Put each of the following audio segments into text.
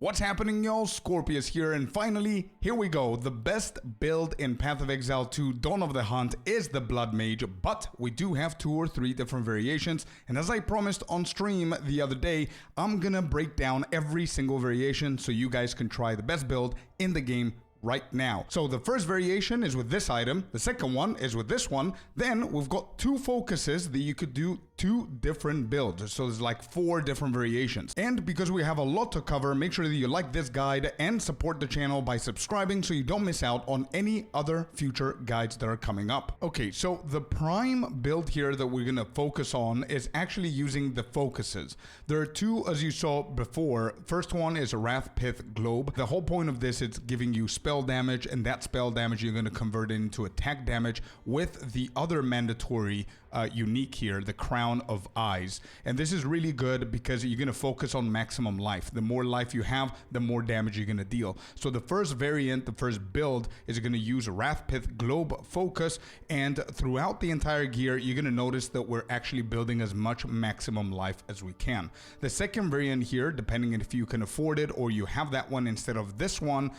What's happening, y'all? Scorpius here, and finally, here we go. The best build in Path of Exile 2 Dawn of the Hunt is the Blood Mage, but we do have 2 or 3 different variations, and as I promised on stream the other day, I'm gonna break down every single variation so you guys can try the best build in the game right now. So the first variation is with this item, the second one is with this one, then we've got 2 focuses that you could do 2 different builds, so there's like 4 different variations. And because we have a lot to cover, make sure that you like this guide and support the channel by subscribing so you don't miss out on any other future guides that are coming up. Okay, so the prime build here that we're gonna focus on is actually using the focuses. There are 2, as you saw before. First one is Rathpith Globe. The whole point of this is giving you spell damage, and that spell damage you're going to convert it into attack damage with the other mandatory unique here, the Crown of Eyes. And this is really good because you're going to focus on maximum life. The more life you have, the more damage you're going to deal. So the first variant, the first build, is going to use Rathpith Globe focus, and throughout the entire gear you're going to notice that we're actually building as much maximum life as we can. The second variant here, depending on if you can afford it or you have that one instead of this one,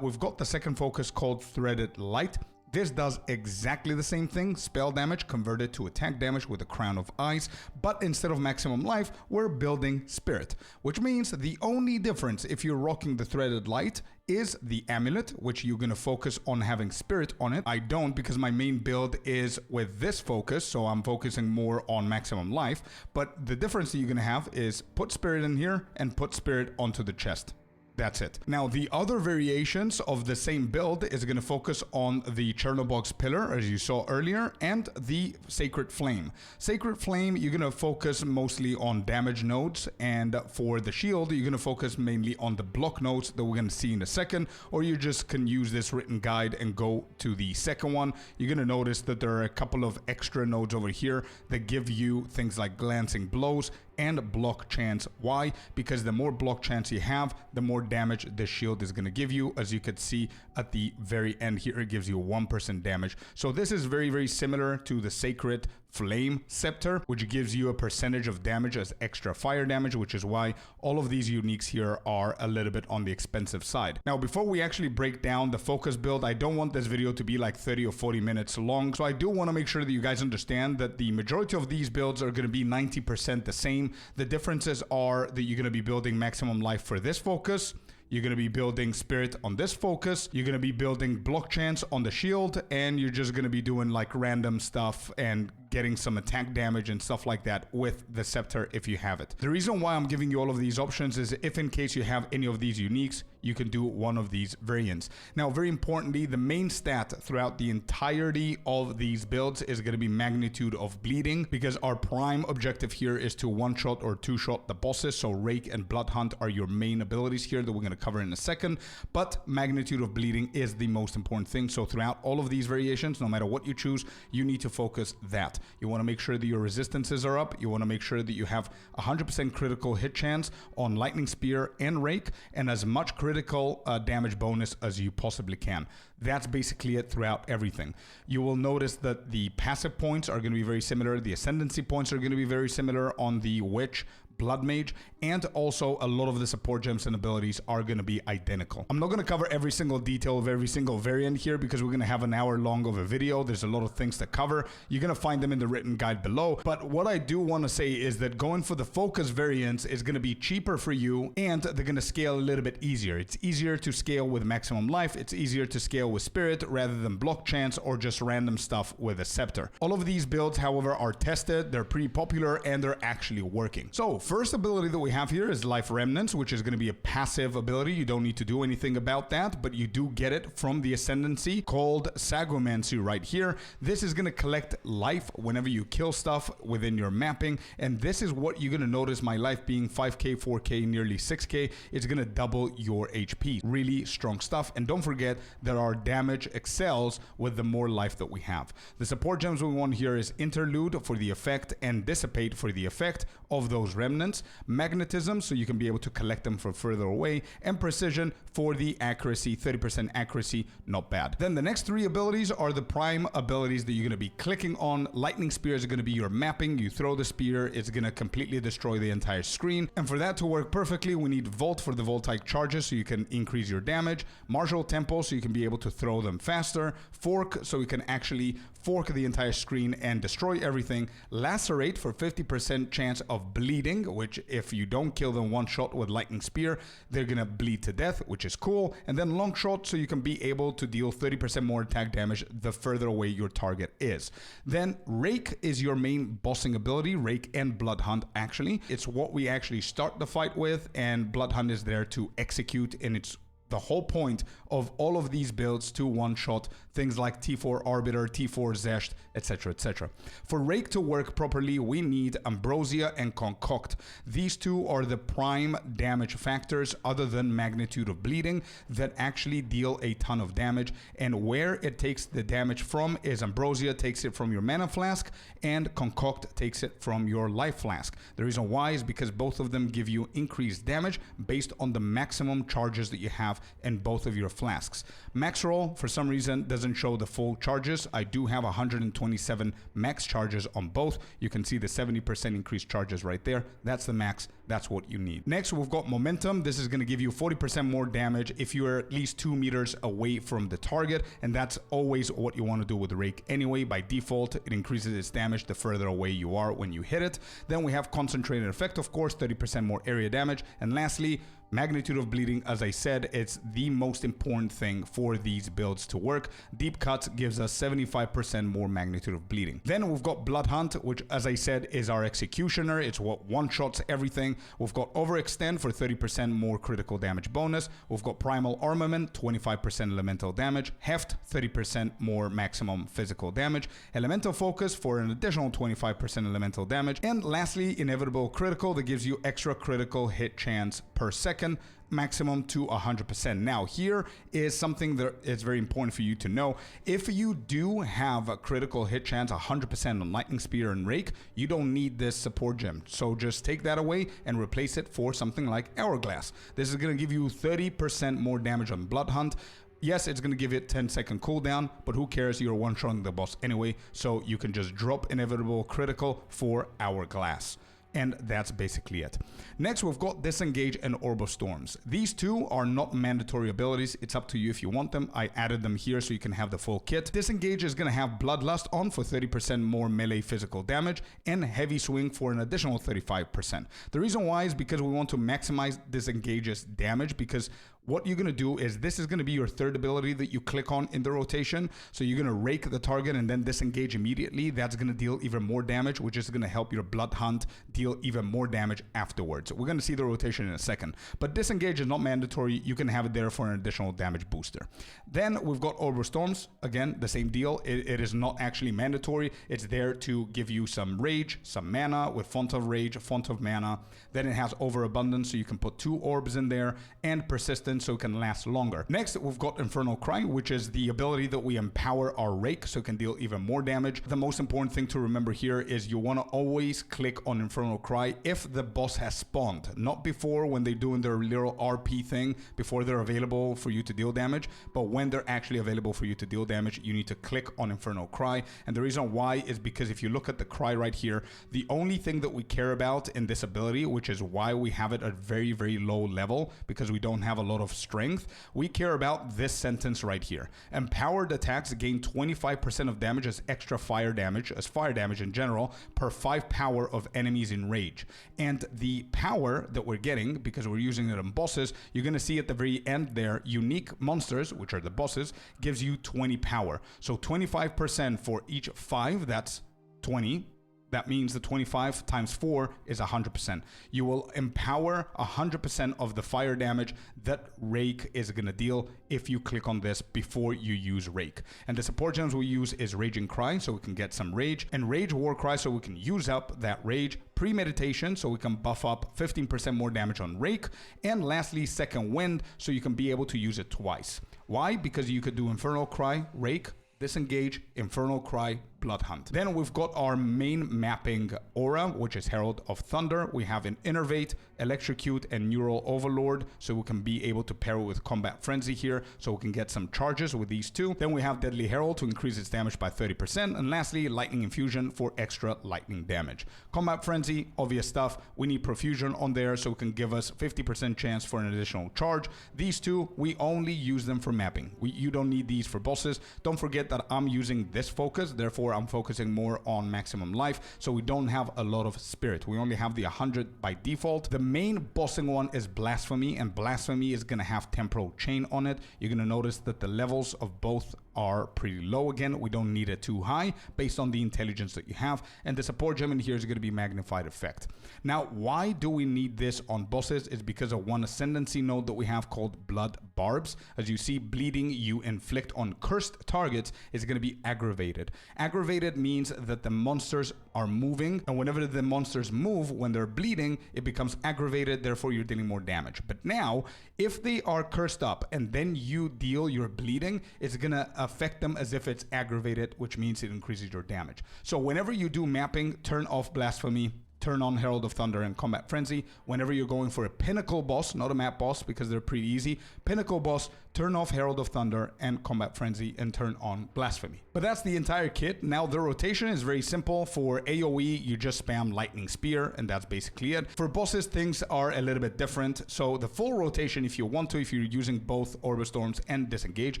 we've got the second focus called Threaded Light. This does exactly the same thing, spell damage converted to attack damage with the Crown of Eyes, but instead of maximum life, we're building Spirit, which means the only difference if you're rocking the Threaded Light is the amulet, which you're going to focus on having Spirit on it. I don't, because my main build is with this focus, so I'm focusing more on maximum life, but the difference that you're going to have is put Spirit in here and put Spirit onto the chest. That's it. Now, the other variations of the same build is going to focus on the Chernobog's Pillar, as you saw earlier, and the Sacred Flame. Sacred Flame, you're going to focus mostly on damage nodes, and for the shield, you're going to focus mainly on the block nodes that we're going to see in a second, or you just can use this written guide and go to the second one. You're going to notice that there are a couple of extra nodes over here that give you things like glancing blows and block chance. Why? Because the more block chance you have, the more damage the shield is going to give you. As you could see at the very end here, it gives you 1% damage. So this is very, very similar to the Sacred Flame Scepter, which gives you a percentage of damage as extra fire damage, which is why all of these uniques here are a little bit on the expensive side. Now, before we actually break down the focus build, I don't want this video to be like 30 or 40 minutes long, so I do want to make sure that you guys understand that the majority of these builds are going to be 90% the same. The differences are that you're going to be building maximum life for this focus, you're going to be building Spirit on this focus, you're going to be building block chance on the shield, and you're just going to be doing like random stuff and getting some attack damage and stuff like that with the Scepter if you have it. The reason why I'm giving you all of these options is if in case you have any of these uniques, you can do one of these variants. Now, very importantly, the main stat throughout the entirety of these builds is going to be magnitude of bleeding, because our prime objective here is to one-shot or two-shot the bosses. So Rake and Blood Hunt are your main abilities here that we're going to cover in a second, but magnitude of bleeding is the most important thing. So throughout all of these variations, no matter what you choose, you need to focus that. You want to make sure that your resistances are up. You want to make sure that you have 100% critical hit chance on Lightning Spear and Rake, and as much critical damage bonus as you possibly can. That's basically it throughout everything. You will notice that the passive points are going to be very similar. The ascendancy points are going to be very similar on the Witch, Blood Mage, and also a lot of the support gems and abilities are going to be identical. I'm not going to cover every single detail of every single variant here because we're going to have an hour long of a video. There's a lot of things to cover. You're going to find them in the written guide below. But what I do want to say is that going for the focus variants is going to be cheaper for you, and they're going to scale a little bit easier. It's easier to scale with maximum life. It's easier to scale with Spirit rather than block chance or just random stuff with a Scepter. All of these builds, however, are tested. They're pretty popular and they're actually working. So first ability that we have here is Life Remnants, which is going to be a passive ability. You don't need to do anything about that, but you do get it from the ascendancy called Sagomancy right here. This is going to collect life whenever you kill stuff within your mapping, and this is what you're going to notice. My life being 5k, 4k, nearly 6k, it's going to double your HP. Really strong stuff. And don't forget that our damage excels with the more life that we have. The support gems we want here is Interlude for the effect and Dissipate for the effect of those remnants. remnants, magnetism, so you can be able to collect them from further away, and precision for the accuracy, 30% accuracy, not bad. Then the next 3 abilities are the prime abilities that you're going to be clicking on. Lightning Spear is going to be your mapping. You throw the spear, it's going to completely destroy the entire screen. And for that to work perfectly, we need Volt for the Voltaic charges so you can increase your damage, Martial Tempo so you can be able to throw them faster, Fork so you can actually fork the entire screen and destroy everything, Lacerate for 50% chance of bleeding, which if you don't kill them one shot with Lightning Spear, they're gonna bleed to death, which is cool. And then Long Shot so you can be able to deal 30% more attack damage the further away your target is. Then Rake is your main bossing ability, Rake and Blood Hunt actually. It's what we actually start the fight with, and Blood Hunt is there to execute, and it's the whole point of all of these builds to one-shot things like T4 Arbiter, T4 Xesht, etc, etc. For Rake to work properly, we need Ambrosia and Concoct. These two are the prime damage factors other than magnitude of bleeding that actually deal a ton of damage, and where it takes the damage from is Ambrosia takes it from your mana flask and Concoct takes it from your life flask. The reason why is because both of them give you increased damage based on the maximum charges that you have in both of your flasks. Max roll for some reason doesn't show the full charges. I do have 127 max charges on both. You can see the 70% increased charges right there. That's the max. That's what you need. Next, we've got Momentum. This is going to give you 40% more damage if you're at least 2 meters away from the target, and that's always what you want to do with the Rake anyway. By default, it increases its damage the further away you are when you hit it. Then we have Concentrated Effect, of course, 30% more area damage. And lastly, magnitude of bleeding. As I said, it's the most important thing for these builds to work. Deep Cuts gives us 75% more magnitude of bleeding. Then we've got Blood Hunt, which, as I said, is our executioner. It's what one-shots everything. We've got Overextend for 30% more critical damage bonus. We've got Primal Armament, 25% elemental damage. Heft, 30% more maximum physical damage. Elemental Focus for an additional 25% elemental damage. And lastly, Inevitable Critical that gives you extra critical hit chance per second, maximum to 100%. Now, here is something that is very important for you to know. If you do have a critical hit chance 100% on Lightning Spear and Rake, you don't need this support gem. So just take that away and replace it for something like Hourglass. This is going to give you 30% more damage on Blood Hunt. Yes, it's going to give it 10-second cooldown, but who cares? You're one-shotting the boss anyway, so you can just drop Inevitable Critical for Hourglass. And that's basically it. Next, we've got Disengage and Orb of Storms. These two are not mandatory abilities. It's up to you if you want them. I added them here so you can have the full kit. Disengage is going to have Bloodlust on for 30% more melee physical damage and Heavy Swing for an additional 35%. The reason why is because we want to maximize Disengage's damage, because what you're going to do is this is going to be your third ability that you click on in the rotation. So you're going to rake the target and then disengage immediately. That's going to deal even more damage, which is going to help your Blood Hunt deal even more damage afterwards. We're going to see the rotation in a second. But disengage is not mandatory. You can have it there for an additional damage booster. Then we've got Orb of Storms. Again, the same deal. It is not actually mandatory. It's there to give you some rage, some mana with Font of Rage, Font of Mana. Then it has Overabundance, so you can put 2 orbs in there, and Persistence, so it can last longer. Next, we've got Infernal Cry, which is the ability that we empower our Rake, so it can deal even more damage. The most important thing to remember here is you want to always click on Infernal Cry if the boss has spawned, not before when they're doing their little RP thing, before they're available for you to deal damage, but when they're actually available for you to deal damage, you need to click on Infernal Cry. And the reason why is because if you look at the cry right here, the only thing that we care about in this ability, which is why we have it at very, very low level, because we don't have a lot of strength, we care about this sentence right here. Empowered attacks gain 25% of damage as extra fire damage, as fire damage in general, per 5 power of enemies in rage. And the power that we're getting, because we're using it on bosses, you're going to see at the very end there, unique monsters, which are the bosses, gives you 20 power. So 25% for each 5, that's 20. That means the 25 times 4 is 100%. You will empower 100% of the fire damage that Rake is going to deal if you click on this before you use Rake. And the support gems we use is Raging Cry, so we can get some rage, and Rage War Cry, so we can use up that rage. Premeditation, so we can buff up 15% more damage on Rake. And lastly, Second Wind, so you can be able to use it twice. Why? Because you could do Infernal Cry, Rake, Disengage, Infernal Cry, Blood Hunt. Then we've got our main mapping aura, which is Herald of Thunder. We have an Innervate, Electrocute, and Neural Overlord, so we can be able to pair it with Combat Frenzy here, so we can get some charges with these two. Then we have Deadly Herald to increase its damage by 30%, and lastly, Lightning Infusion for extra lightning damage. Combat Frenzy, obvious stuff. We need Profusion on there, so it can give us 50% chance for an additional charge. These two, we only use them for mapping. You don't need these for bosses. Don't forget that I'm using this focus, therefore I'm focusing more on maximum life, so we don't have a lot of spirit. We only have the 100 by default. The main bossing one is Blasphemy, and Blasphemy is going to have Temporal Chain on it. You're going to notice that the levels of both are pretty low again. We don't need it too high based on the intelligence that you have, and the support gem in here is going to be Magnified Effect. Now, why do we need this on bosses? It's because of one ascendancy node that we have called Blood Barbs. As you see, bleeding you inflict on cursed targets is going to be aggravated. Aggravated means that the monsters are moving, and whenever the monsters move, when they're bleeding, it becomes aggravated, therefore you're dealing more damage. But now, if they are cursed up and then you deal your bleeding, it's going to affect them as if it's aggravated, which means it increases your damage. So whenever you do mapping, turn off Blasphemy, turn on Herald of Thunder and Combat Frenzy. Whenever you're going for a pinnacle boss, not a map boss because they're pretty easy, pinnacle boss, turn off Herald of Thunder and Combat Frenzy and turn on Blasphemy. But that's the entire kit. Now the rotation is very simple. For AoE, you just spam Lightning Spear and that's basically it. For bosses, things are a little bit different. So the full rotation, if you want to, if you're using both Orb Storms and Disengage,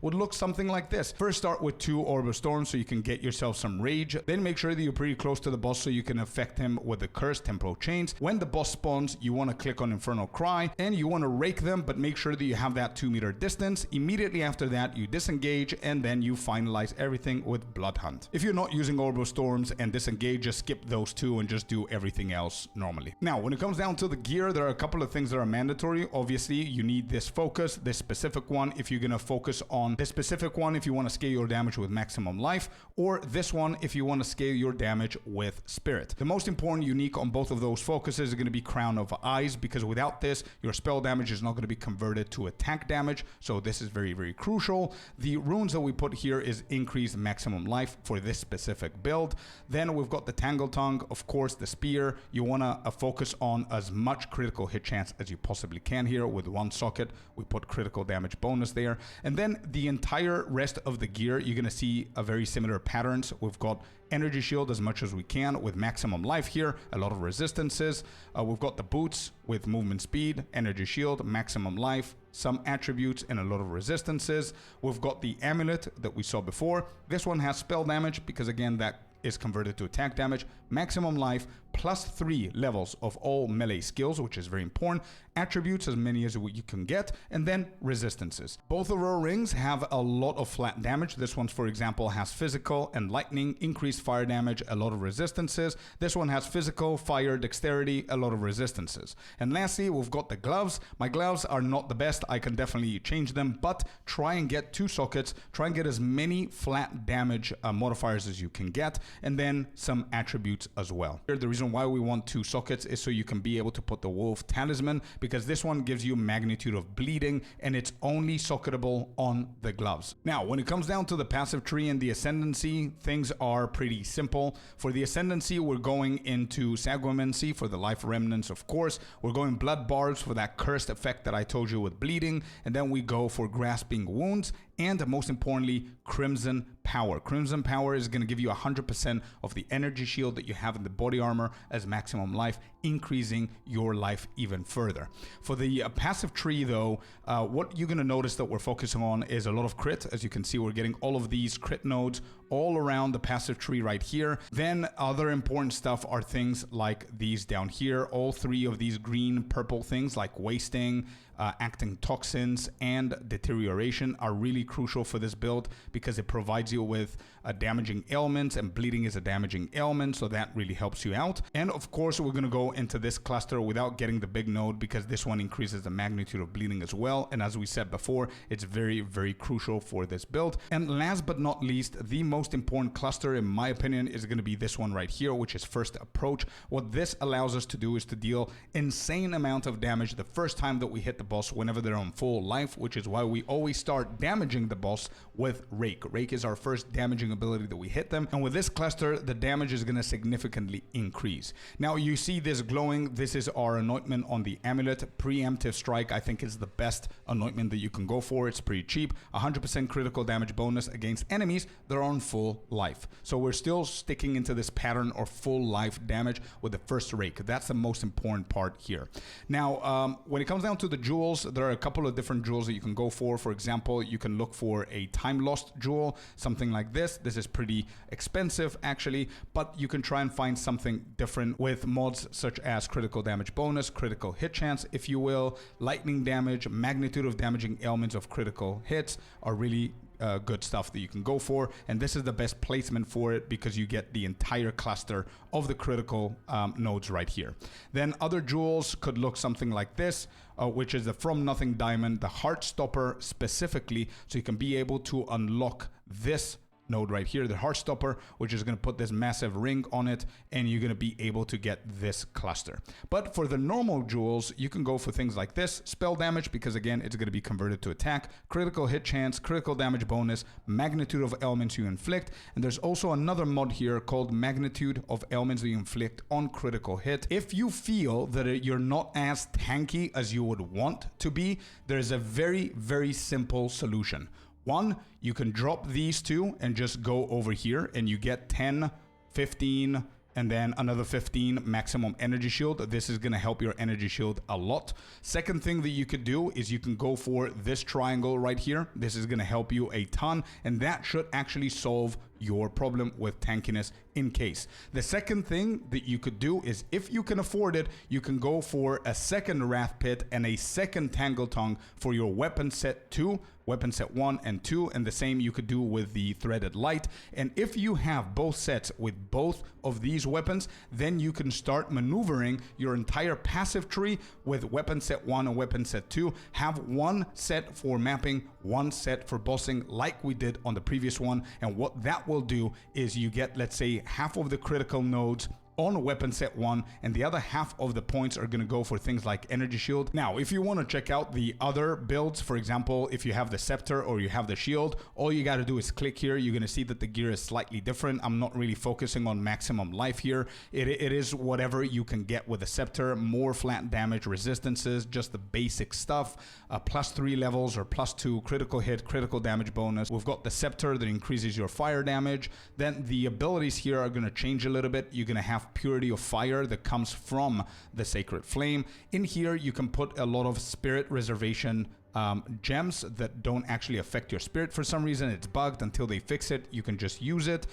would look something like this. First start with 2 Orb Storms so you can get yourself some rage. Then make sure that you're pretty close to the boss so you can affect him with the Curse, Temporal Chains. When the boss spawns, you want to click on Infernal Cry and you want to rake them, but make sure that you have that 2-meter distance. Immediately after that, you disengage and then you finalize everything with Blood Hunt. If you're not using Orb Storms and Disengage, just skip those two and just do everything else normally. Now, when it comes down to the gear, there are a couple of things that are mandatory. Obviously, you need this focus, this specific one, if you're going to focus on this specific one, if you want to scale your damage with maximum life, or this one, if you want to scale your damage with spirit. The most important unique on both of those focuses are going to be Crown of Eyes, because without this, your spell damage is not going to be converted to attack damage. So this is very, very crucial. The runes that we put here is increased maximum life for this specific build. Then we've got the Tangle Tongue, of course, the spear. You want to focus on as much critical hit chance as you possibly can here. With 1 socket, we put critical damage bonus there. And then the entire rest of the gear, you're going to see a very similar patterns. We've got Energy Shield as much as we can with maximum life here, a lot of resistances. We've got the boots with movement speed, Energy Shield, maximum life, some attributes and a lot of resistances. We've got the amulet that we saw before. This one has spell damage because again that is converted to attack damage, maximum life, plus 3 levels of all melee skills, which is very important, attributes as many as you can get, and then resistances. Both of our rings have a lot of flat damage. This one, for example, has physical and lightning, increased fire damage, a lot of resistances. This one has physical, fire, dexterity, a lot of resistances. And lastly, we've got the gloves. My gloves are not the best. I can definitely change them, but try and get 2 sockets, try and get as many flat damage modifiers as you can get, and then some attributes as well. Here, the reason why we want 2 sockets is so you can be able to put the Wolf Talisman, because this one gives you magnitude of bleeding and it's only socketable on the gloves. Now, when it comes down to the passive tree and the ascendancy, things are pretty simple. For the ascendancy, we're going into Saguimancy for the life remnants, of course. We're going Blood Barbs for that cursed effect that I told you with bleeding, and then we go for Grasping Wounds, and most importantly, Crimson Power. Crimson Power is going to give you 100% of the energy shield that you have in the body armor as maximum life, increasing your life even further. For the passive tree though, what you're going to notice that we're focusing on is a lot of crit. As you can see, we're getting all of these crit nodes all around the passive tree right here. Then other important stuff are things like these down here. All 3 of these green purple things like wasting, acting toxins, and deterioration are really crucial for this build because it provides you with damaging ailments, and bleeding is a damaging ailment, so that really helps you out. And of course, we're going to go into this cluster without getting the big node because this one increases the magnitude of bleeding as well. And as we said before, it's very, very crucial for this build. And last but not least, the most important cluster in my opinion is going to be this one right here, which is First Approach. What this allows us to do is to deal insane amount of damage the first time that we hit the boss whenever they're on full life, which is why we always start damaging the boss with Rake. Rake is our first damaging ability that we hit them, and with this cluster, the damage is going to significantly increase. Now, you see this glowing. This is our anointment on the amulet. Preemptive Strike, I think, is the best anointment that you can go for. It's pretty cheap. 100% critical damage bonus against enemies that are on full life. So we're still sticking into this pattern of full life damage with the first Rake. That's the most important part here. Now, when it comes down to the jewels, there are a couple of different jewels that you can go for. For example, you can look for a time lost jewel, something like this. This is pretty expensive actually, but you can try and find something different with mods such as critical damage bonus, critical hit chance, if you will, lightning damage, magnitude of damaging elements of critical hits are really good stuff that you can go for, and this is the best placement for it because you get the entire cluster of the critical nodes right here. Then other jewels could look something like this, which is the From Nothing Diamond, the Heartstopper specifically, so you can be able to unlock this node right here, the Heartstopper, which is going to put this massive ring on it, and you're going to be able to get this cluster. But for the normal jewels, you can go for things like this: spell damage, because again, it's going to be converted to attack, critical hit chance, critical damage bonus, magnitude of elements you inflict, and there's also another mod here called magnitude of elements that you inflict on critical hit. If you feel that you're not as tanky as you would want to be, there's a very, very simple solution. One, you can drop these two and just go over here and you get 10, 15, and then another 15 maximum energy shield. This is going to help your energy shield a lot. Second thing that you could do is you can go for this triangle right here. This is going to help you a ton, and that should actually solve your problem with tankiness in case. The second thing that you could do is, if you can afford it, you can go for a second Rathpith and a second Tangle Tongue for your weapon set 2, weapon set 1 and 2, and the same you could do with the Threaded Light. And if you have both sets with both of these weapons, then you can start maneuvering your entire passive tree with weapon set 1 and weapon set 2. Have one set for mapping, one set for bossing, like we did on the previous one. And what that will do is you get, let's say, half of the critical nodes on weapon set 1, and the other half of the points are going to go for things like energy shield. Now, if you want to check out the other builds, for example, if you have the scepter or you have the shield, all you got to do is click here. You're going to see that the gear is slightly different. I'm not really focusing on maximum life here. It is whatever you can get with the scepter, more flat damage resistances, just the basic stuff, +3 levels or +2 critical hit, critical damage bonus. We've got the scepter that increases your fire damage. Then the abilities here are going to change a little bit. You're going to have Purity of Fire that comes from the Sacred Flame. In here, you can put a lot of spirit reservation gems that don't actually affect your spirit. For some reason, it's bugged. Until they fix it, you can just use it.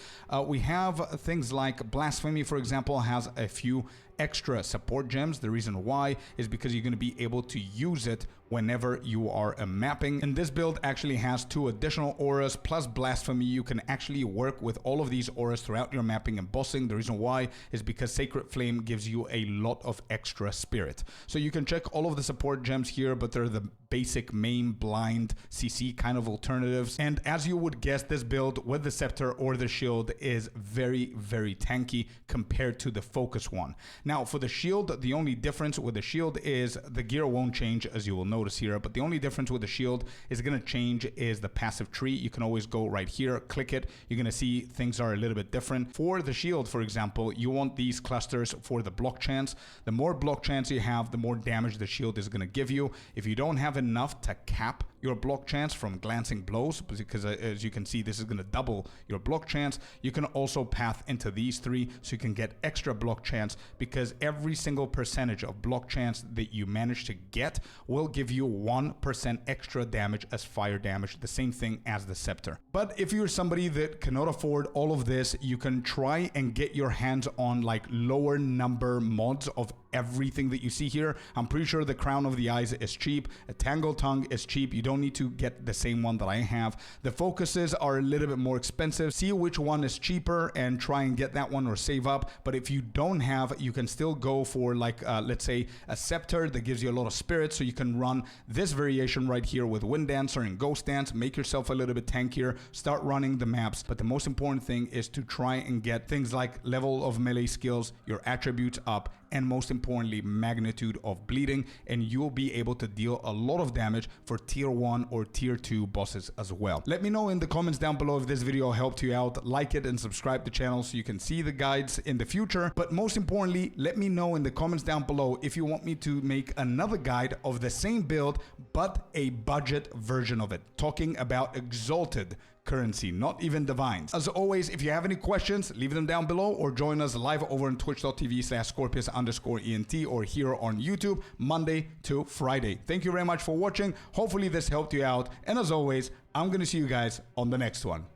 We have things like Blasphemy, for example, has a few extra support gems. The reason why is because you're going to be able to use it whenever you are mapping. And this build actually has 2 additional auras plus Blasphemy. You can actually work with all of these auras throughout your mapping and bossing. The reason why is because Sacred Flame gives you a lot of extra spirit. So you can check all of the support gems here, but they're the basic main blind CC kind of alternatives. And as you would guess, this build with the scepter or the shield is very, very tanky compared to the focus one. Now, for the shield, the only difference with the shield is the gear won't change, as you will notice here, but the only difference with the shield is going to change is the passive tree. You can always go right here, click it. You're going to see things are a little bit different. For the shield, for example, you want these clusters for the block chance. The more block chance you have, the more damage the shield is going to give you. If you don't have enough to cap your block chance from glancing blows, because as you can see, this is going to double your block chance, you can also path into these 3 so you can get extra block chance, because every single percentage of block chance that you manage to get will give you 1% extra damage as fire damage, the same thing as the scepter. But if you're somebody that cannot afford all of this, you can try and get your hands on like lower number mods of everything that you see here. I'm pretty sure the Crown of the Eyes is cheap, a Tangle Tongue is cheap. You don't need to get the same one that I have. The focuses are a little bit more expensive. See which one is cheaper and try and get that one or save up. But if you don't have, you can still go for like let's say a scepter that gives you a lot of spirit, so you can run this variation right here with Wind Dancer and Ghost Dance, make yourself a little bit tankier, start running the maps. But the most important thing is to try and get things like level of melee skills, your attributes up, and most importantly, magnitude of bleeding, and you'll be able to deal a lot of damage for tier 1 or tier 2 bosses as well. Let me know in the comments down below if this video helped you out. Like it and subscribe to the channel so you can see the guides in the future. But most importantly, let me know in the comments down below if you want me to make another guide of the same build but a budget version of it, talking about exalted currency, not even divines. As always, if you have any questions, leave them down below or join us live over on twitch.tv/Scorpius_ENT or here on YouTube Monday to Friday. Thank you very much for watching. Hopefully this helped you out. And as always, I'm going to see you guys on the next one.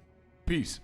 Peace.